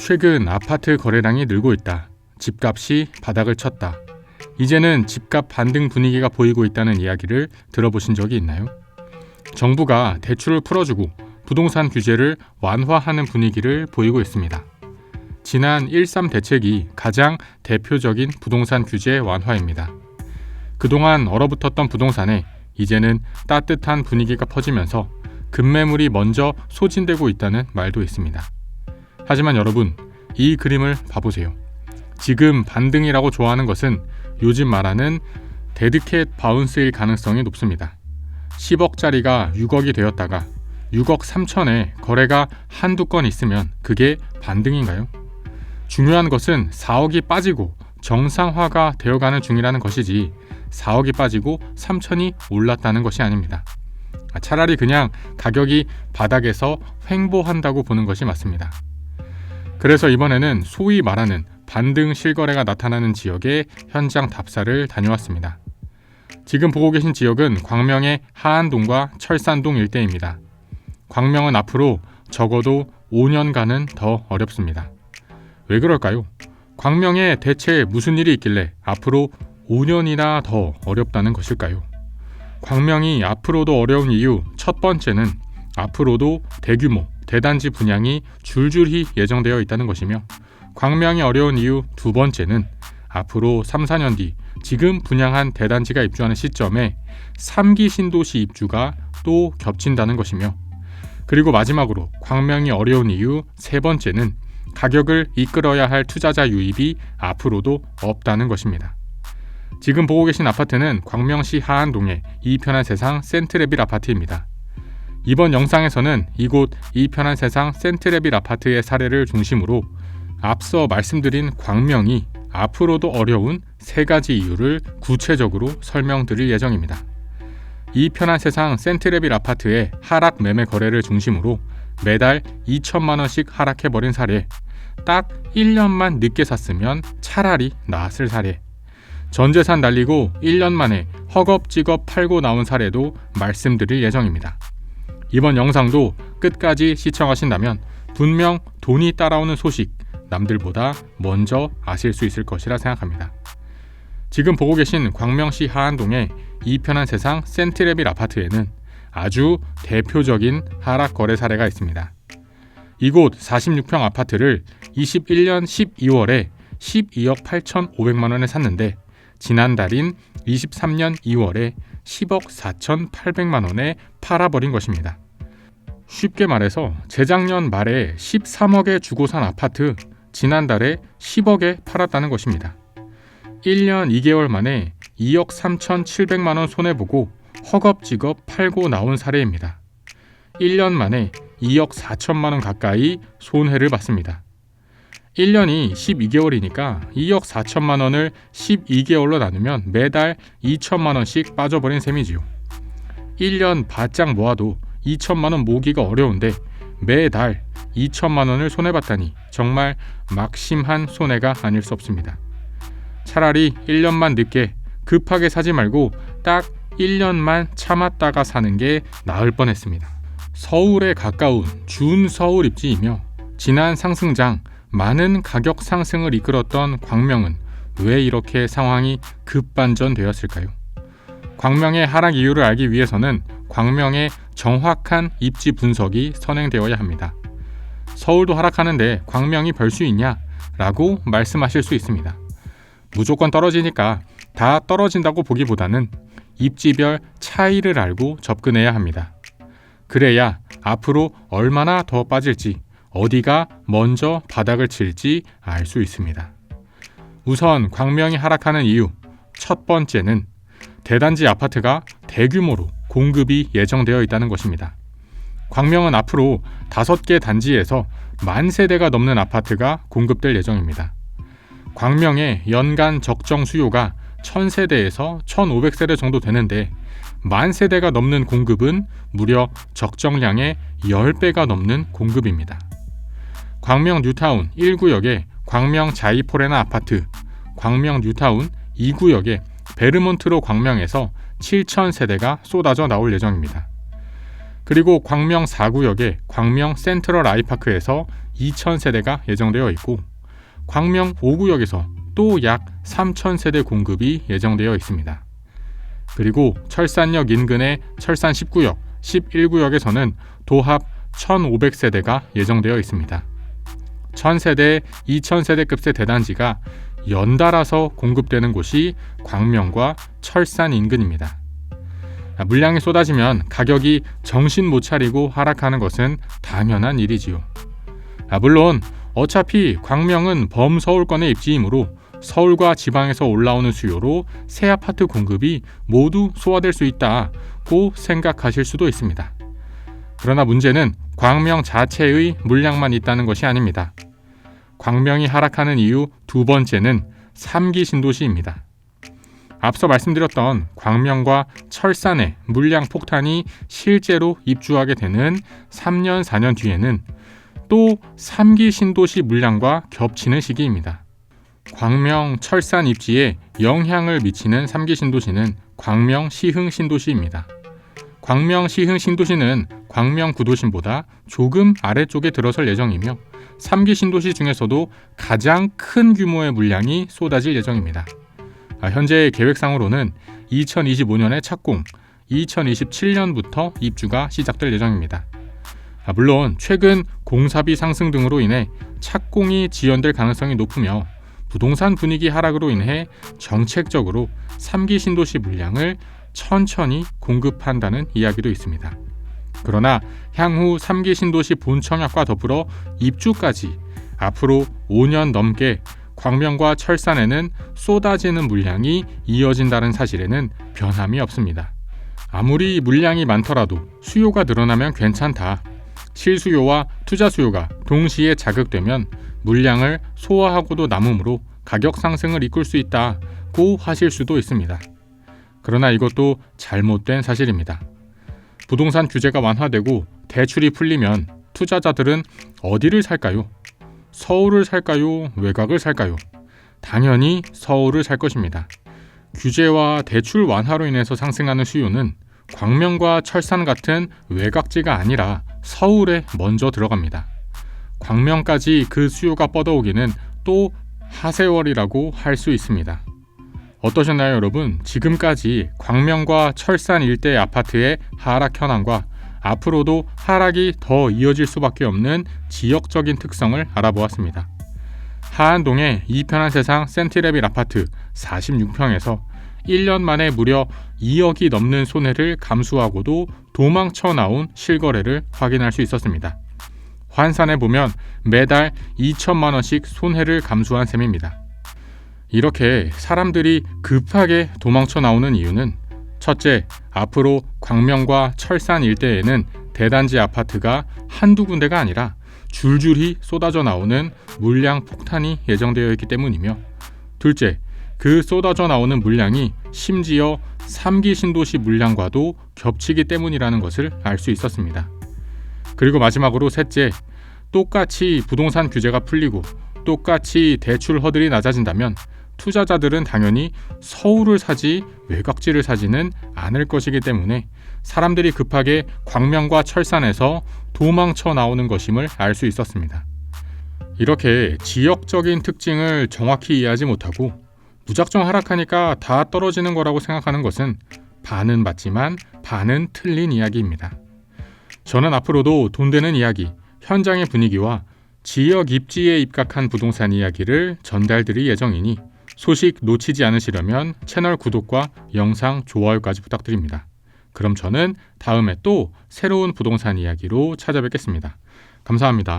최근 아파트 거래량이 늘고 있다. 집값이 바닥을 쳤다. 이제는 집값 반등 분위기가 보이고 있다는 이야기를 들어보신 적이 있나요? 정부가 대출을 풀어주고 부동산 규제를 완화하는 분위기를 보이고 있습니다. 지난 1.3 대책이 가장 대표적인 부동산 규제 완화입니다. 그동안 얼어붙었던 부동산에 이제는 따뜻한 분위기가 퍼지면서 급매물이 먼저 소진되고 있다는 말도 있습니다. 하지만 여러분, 이 그림을 봐보세요. 지금 반등이라고 좋아하는 것은 요즘 말하는 데드캣 바운스일 가능성이 높습니다. 10억짜리가 6억이 되었다가 6억 3천에 거래가 한두 건 있으면 그게 반등인가요? 중요한 것은 4억이 빠지고 정상화가 되어가는 중이라는 것이지 4억이 빠지고 3천이 올랐다는 것이 아닙니다. 차라리 그냥 가격이 바닥에서 횡보한다고 보는 것이 맞습니다. 그래서 이번에는 소위 말하는 반등 실거래가 나타나는 지역의 현장 답사를 다녀왔습니다. 지금 보고 계신 지역은 광명의 하안동과 철산동 일대입니다. 광명은 앞으로 적어도 5년간은 더 어렵습니다. 왜 그럴까요? 광명에 대체 무슨 일이 있길래 앞으로 5년이나 더 어렵다는 것일까요? 광명이 앞으로도 어려운 이유 첫 번째는 앞으로도 대규모 대단지 분양이 줄줄이 예정되어 있다는 것이며, 광명이 어려운 이유 두 번째는 앞으로 3, 4년 뒤 지금 분양한 대단지가 입주하는 시점에 3기 신도시 입주가 또 겹친다는 것이며, 그리고 마지막으로 광명이 어려운 이유 세 번째는 가격을 이끌어야 할 투자자 유입이 앞으로도 없다는 것입니다. 지금 보고 계신 아파트는 광명시 하안동의 이편한 세상 센트레빌 아파트입니다. 이번 영상에서는 이곳 이편한 세상 센트레빌 아파트의 사례를 중심으로 앞서 말씀드린 광명이 앞으로도 어려운 세 가지 이유를 구체적으로 설명드릴 예정입니다. 이편한 세상 센트레빌 아파트의 하락 매매 거래를 중심으로 매달 2천만 원씩 하락해버린 사례, 딱 1년만 늦게 샀으면 차라리 나았을 사례, 전재산 날리고 1년 만에 허겁지겁 팔고 나온 사례도 말씀드릴 예정입니다. 이번 영상도 끝까지 시청하신다면 분명 돈이 따라오는 소식 남들보다 먼저 아실 수 있을 것이라 생각합니다. 지금 보고 계신 광명시 하안동의 이편한 세상 센트레빌 아파트에는 아주 대표적인 하락 거래 사례가 있습니다. 이곳 46평 아파트를 21년 12월에 12억 8,500만 원에 샀는데 지난달인 23년 2월에 10억 4,800만 원에 팔아버린 것입니다. 쉽게 말해서 재작년 말에 13억에 주고 산 아파트 지난달에 10억에 팔았다는 것입니다. 1년 2개월 만에 2억 3,700만 원 손해보고 허겁지겁 팔고 나온 사례입니다. 1년 만에 2억 4천만 원 가까이 손해를 봤습니다. 1년이 12개월이니까 2억 4천만 원을 12개월로 나누면 매달 2천만 원씩 빠져버린 셈이지요. 1년 바짝 모아도 2천만 원 모으기가 어려운데 매달 2천만 원을 손해봤다니 정말 막심한 손해가 아닐 수 없습니다. 차라리 1년만 늦게 급하게 사지 말고 딱 1년만 참았다가 사는 게 나을 뻔했습니다. 서울에 가까운 준서울 입지이며 지난 상승장 많은 가격 상승을 이끌었던 광명은 왜 이렇게 상황이 급반전되었을까요? 광명의 하락 이유를 알기 위해서는 광명의 정확한 입지 분석이 선행되어야 합니다. 서울도 하락하는데 광명이 별 수 있냐? 라고 말씀하실 수 있습니다. 무조건 떨어지니까 다 떨어진다고 보기보다는 입지별 차이를 알고 접근해야 합니다. 그래야 앞으로 얼마나 더 빠질지, 어디가 먼저 바닥을 칠지 알 수 있습니다. 우선 광명이 하락하는 이유 첫 번째는 대단지 아파트가 대규모로 공급이 예정되어 있다는 것입니다. 광명은 앞으로 5개 단지에서 10,000세대가 넘는 아파트가 공급될 예정입니다. 광명의 연간 적정 수요가 1,000세대에서 1,500세대 정도 되는데 10,000세대가 넘는 공급은 무려 적정량의 10배가 넘는 공급입니다. 광명 뉴타운 1구역에 광명 자이포레나 아파트, 광명 뉴타운 2구역에 베르몬트로 광명에서 7,000세대가 쏟아져 나올 예정입니다. 그리고 광명 4구역의 광명 센트럴 아이파크에서 2,000세대가 예정되어 있고 광명 5구역에서 또 약 3,000세대 공급이 예정되어 있습니다. 그리고 철산역 인근의 철산 10구역, 11구역에서는 도합 1,500세대가 예정되어 있습니다. 1,000세대, 2,000세대급의 대단지가 연달아서 공급되는 곳이 광명과 철산 인근입니다. 물량이 쏟아지면 가격이 정신 못 차리고 하락하는 것은 당연한 일이지요. 물론 어차피 광명은 범서울권의 입지이므로 서울과 지방에서 올라오는 수요로 새 아파트 공급이 모두 소화될 수 있다고 생각하실 수도 있습니다. 그러나 문제는 광명 자체의 물량만 있다는 것이 아닙니다. 광명이 하락하는 이유 두 번째는 3기 신도시입니다. 앞서 말씀드렸던 광명과 철산의 물량 폭탄이 실제로 입주하게 되는 3년, 4년 뒤에는 또 3기 신도시 물량과 겹치는 시기입니다. 광명, 철산 입지에 영향을 미치는 3기 신도시는 광명 시흥 신도시입니다. 광명 시흥 신도시는 광명 구도심보다 조금 아래쪽에 들어설 예정이며 3기 신도시 중에서도 가장 큰 규모의 물량이 쏟아질 예정입니다. 현재 계획상으로는 2025년에 착공, 2027년부터 입주가 시작될 예정입니다. 물론 최근 공사비 상승 등으로 인해 착공이 지연될 가능성이 높으며 부동산 분위기 하락으로 인해 정책적으로 3기 신도시 물량을 천천히 공급한다는 이야기도 있습니다. 그러나 향후 3기 신도시 본청약과 더불어 입주까지 앞으로 5년 넘게 광명과 철산에는 쏟아지는 물량이 이어진다는 사실에는 변함이 없습니다. 아무리 물량이 많더라도 수요가 늘어나면 괜찮다. 실수요와 투자 수요가 동시에 자극되면 물량을 소화하고도 남으므로 가격 상승을 이끌 수 있다고 하실 수도 있습니다. 그러나 이것도 잘못된 사실입니다. 부동산 규제가 완화되고 대출이 풀리면 투자자들은 어디를 살까요? 서울을 살까요? 외곽을 살까요? 당연히 서울을 살 것입니다. 규제와 대출 완화로 인해서 상승하는 수요는 광명과 철산 같은 외곽지가 아니라 서울에 먼저 들어갑니다. 광명까지 그 수요가 뻗어오기는 또 하세월이라고 할 수 있습니다. 어떠셨나요, 여러분? 지금까지 광명과 철산 일대 아파트의 하락 현황과 앞으로도 하락이 더 이어질 수밖에 없는 지역적인 특성을 알아보았습니다. 하안동의 이편한 세상 센티레빌 아파트 46평에서 1년 만에 무려 2억이 넘는 손해를 감수하고도 도망쳐 나온 실거래를 확인할 수 있었습니다. 환산해 보면 매달 2천만 원씩 손해를 감수한 셈입니다. 이렇게 사람들이 급하게 도망쳐 나오는 이유는 첫째, 앞으로 광명과 철산 일대에는 대단지 아파트가 한두 군데가 아니라 줄줄이 쏟아져 나오는 물량 폭탄이 예정되어 있기 때문이며 둘째, 그 쏟아져 나오는 물량이 심지어 3기 신도시 물량과도 겹치기 때문이라는 것을 알 수 있었습니다. 그리고 마지막으로 셋째, 똑같이 부동산 규제가 풀리고 똑같이 대출 허들이 낮아진다면 투자자들은 당연히 서울을 사지 외곽지를 사지는 않을 것이기 때문에 사람들이 급하게 광명과 철산에서 도망쳐 나오는 것임을 알 수 있었습니다. 이렇게 지역적인 특징을 정확히 이해하지 못하고 무작정 하락하니까 다 떨어지는 거라고 생각하는 것은 반은 맞지만 반은 틀린 이야기입니다. 저는 앞으로도 돈 되는 이야기, 현장의 분위기와 지역 입지에 입각한 부동산 이야기를 전달드릴 예정이니 소식 놓치지 않으시려면 채널 구독과 영상 좋아요까지 부탁드립니다. 그럼 저는 다음에 또 새로운 부동산 이야기로 찾아뵙겠습니다. 감사합니다.